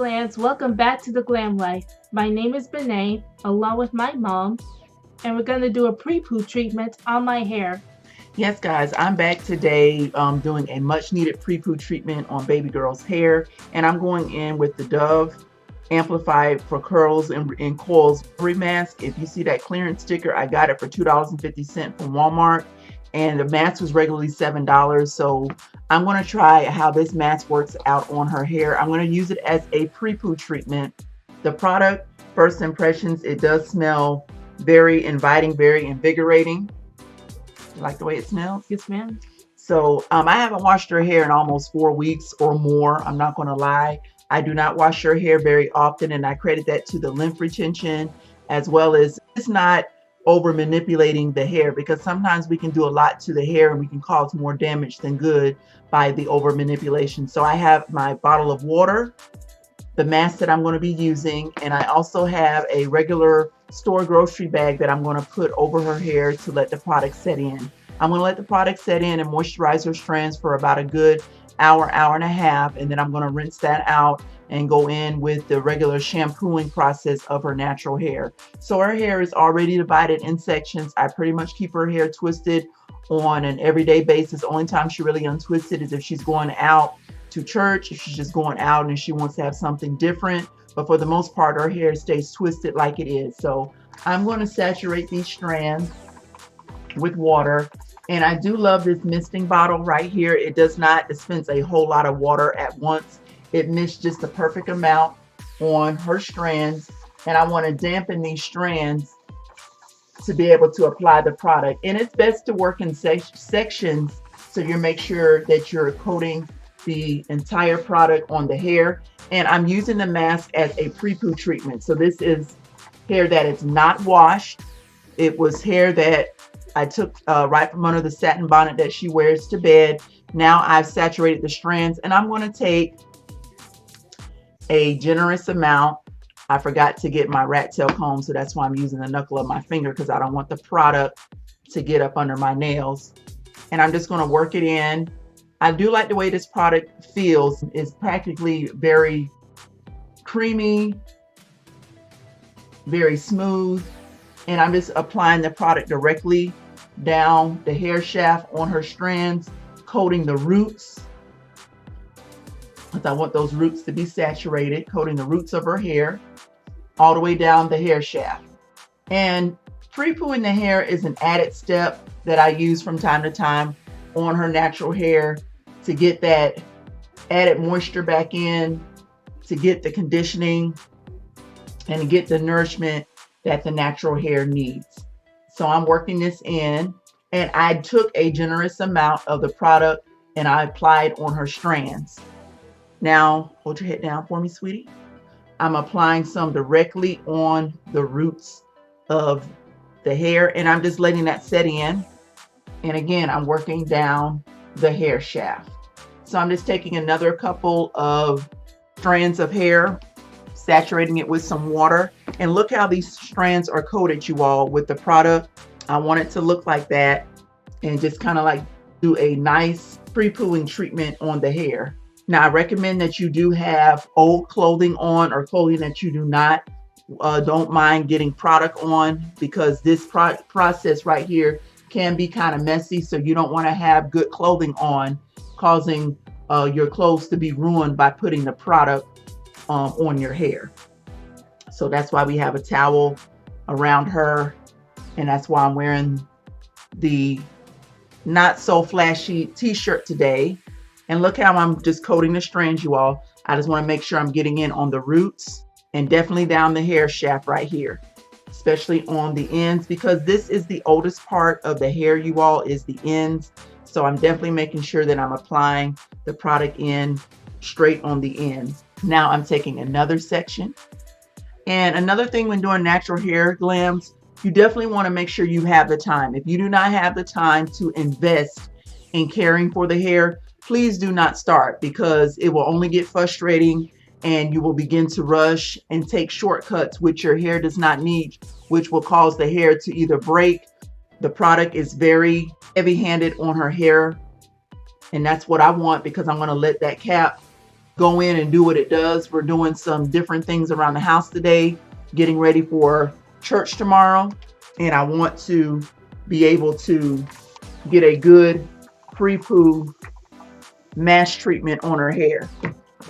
Glams, welcome back to the Glam Life. My name is Benet, along with my mom, and we're going to do a pre-poo treatment on my hair. Yes, guys, I'm back today doing a much needed pre-poo treatment on baby girl's hair, and I'm going in with the Dove Amplified for Curls and Coils mask. If you see that clearance sticker, I got it for $2.50 from Walmart, and the mask was regularly $7. So I'm going to try how this mask works out on her hair. I'm going to use it as a pre-poo treatment. The product, first impressions, it does smell very inviting, very invigorating. You like the way it smells? Yes, ma'am. So I haven't washed her hair in almost 4 weeks or more. I'm not going to lie. I do not wash her hair very often, and I credit that to the lymph retention, as well as it's not over manipulating the hair, because sometimes we can do a lot to the hair and we can cause more damage than good by the over manipulation. So I have my bottle of water, the mask that I'm going to be using, and I also have a regular store grocery bag that I'm going to put over her hair to let the product set in. I'm going to let the product set in and moisturize her strands for about a good hour, hour and a half, and then I'm going to rinse that out and go in with the regular shampooing process of her natural hair. So her hair is already divided in sections. I pretty much keep her hair twisted on an everyday basis. Only time she really untwisted is if she's going out to church, if she's just going out and she wants to have something different. But for the most part, her hair stays twisted like it is. So I'm going to saturate these strands with water. And I do love this misting bottle right here. It does not dispense a whole lot of water at once. It mists just the perfect amount on her strands. And I want to dampen these strands to be able to apply the product. And it's best to work in sections, so you make sure that you're coating the entire product on the hair. And I'm using the mask as a pre-poo treatment. So this is hair that is not washed. It was hair that I took right from under the satin bonnet that she wears to bed. Now I've saturated the strands, and I'm going to take a generous amount. I forgot to get my rat tail comb, so that's why I'm using the knuckle of my finger, because I don't want the product to get up under my nails. And I'm just going to work it in. I do like the way this product feels. It's practically very creamy, very smooth. And I'm just applying the product directly down the hair shaft on her strands, coating the roots, because I want those roots to be saturated, coating the roots of her hair all the way down the hair shaft. And pre-pooing the hair is an added step that I use from time to time on her natural hair to get that added moisture back in, to get the conditioning and to get the nourishment that the natural hair needs. So I'm working this in, and I took a generous amount of the product and I applied on her strands. Now, hold your head down for me, sweetie. I'm applying some directly on the roots of the hair, and I'm just letting that set in. And again, I'm working down the hair shaft. So I'm just taking another couple of strands of hair, saturating it with some water, and look how these strands are coated, you all, with the product. I want it to look like that, and just kind of like do a nice pre-pooing treatment on the hair. Now, I recommend that you do have old clothing on, or clothing that you do not. Don't mind getting product on, because this process right here can be kind of messy. So you don't want to have good clothing on, causing your clothes to be ruined by putting the product on your hair. So that's why we have a towel around her, and that's why I'm wearing the not so flashy t-shirt today. And look how I'm just coating the strands, you all. I just want to make sure I'm getting in on the roots and definitely down the hair shaft right here, especially on the ends, because this is the oldest part of the hair, you all, is the ends. So I'm definitely making sure that I'm applying the product in straight on the ends. Now I'm taking another section. And another thing when doing natural hair glams, you definitely want to make sure you have the time. If you do not have the time to invest in caring for the hair, please do not start, because it will only get frustrating and you will begin to rush and take shortcuts which your hair does not need, which will cause the hair to either break. The product is very heavy-handed on her hair, and that's what I want, because I'm going to let that cap go in and do what it does. We're doing some different things around the house today, getting ready for church tomorrow. And I want to be able to get a good pre-poo mass treatment on her hair.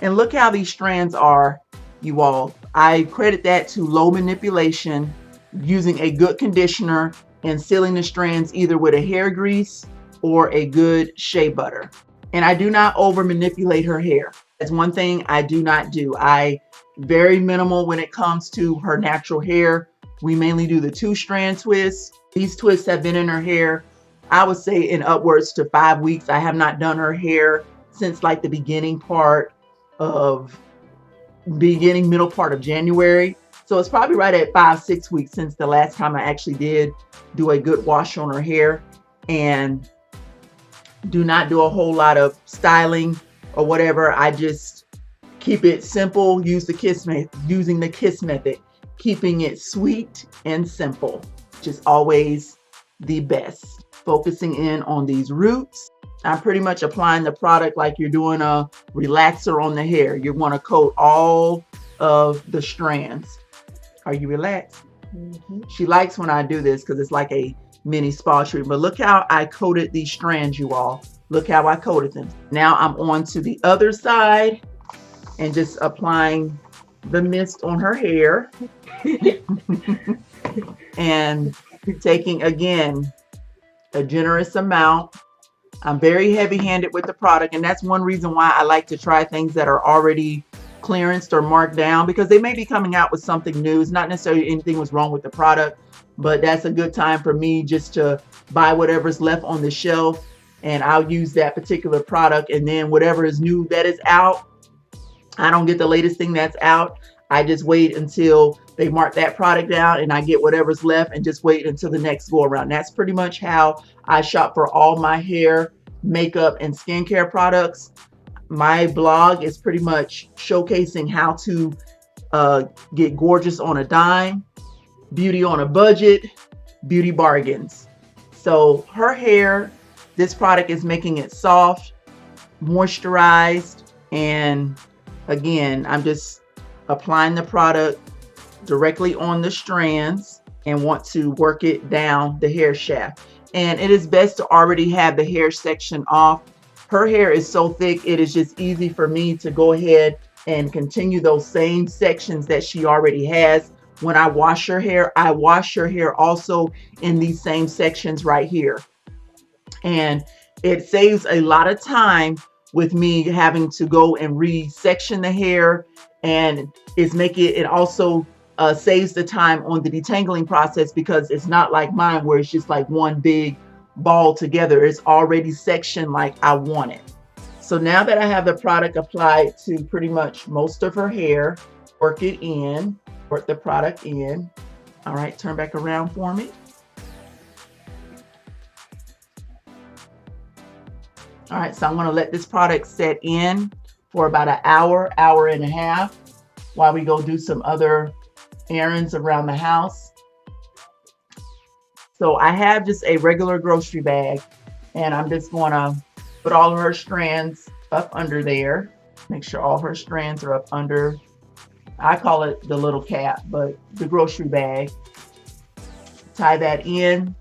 And look how these strands are, you all. I credit that to low manipulation, using a good conditioner and sealing the strands either with a hair grease or a good shea butter. And I do not over manipulate her hair. That's one thing I do not do. I very minimal when it comes to her natural hair. We mainly do the 2-strand twists. These twists have been in her hair, I would say, in upwards to 5 weeks. I have not done her hair since like the beginning middle part of January. So it's probably right at 5-6 weeks since the last time I actually did do a good wash on her hair. And do not do a whole lot of styling or whatever. I just keep it simple, using the kiss method, keeping it sweet and simple, which is always the best. Focusing in on these roots. I'm pretty much applying the product like you're doing a relaxer on the hair. You want to coat all of the strands. Are you relaxed? Mm-hmm. She likes when I do this because it's like a mini spa treatment. But look how I coated these strands, you all. Look how I coated them. Now I'm on to the other side and just applying the mist on her hair. And taking, again, a generous amount. I'm very heavy-handed with the product, and that's one reason why I like to try things that are already clearanced or marked down, because they may be coming out with something new. It's not necessarily anything was wrong with the product, but that's a good time for me just to buy whatever's left on the shelf, and I'll use that particular product. And then whatever is new that is out, I don't get the latest thing that's out. I just wait until they mark that product down and I get whatever's left and just wait until the next go around. That's pretty much how I shop for all my hair, makeup, and skincare products. My blog is pretty much showcasing how to get gorgeous on a dime, beauty on a budget, beauty bargains. So her hair, this product is making it soft, moisturized, and again, I'm just applying the product directly on the strands and want to work it down the hair shaft. And it is best to already have the hair section off. Her hair is so thick, it is just easy for me to go ahead and continue those same sections that she already has. When I wash her hair, I wash her hair also in these same sections right here. And it saves a lot of time with me having to go and re-section the hair, and it also saves the time on the detangling process, because it's not like mine where it's just like one big ball together. It's already sectioned like I want it. So now that I have the product applied to pretty much most of her hair, work the product in. All right, turn back around for me. All right, so I'm going to let this product set in for about an hour, hour and a half, while we go do some other errands around the house. So I have just a regular grocery bag, and I'm just going to put all of her strands up under there. Make sure all her strands are up under, I call it the little cap, but the grocery bag. Tie that in,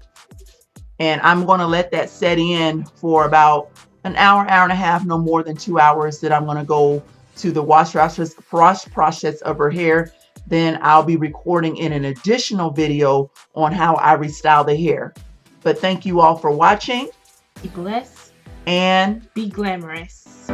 and I'm going to let that set in for about an hour, hour and a half, no more than 2 hours. Then I'm going to go to the wash process of her hair. Then I'll be recording in an additional video on how I restyle the hair. But thank you all for watching. Be blessed and be glamorous.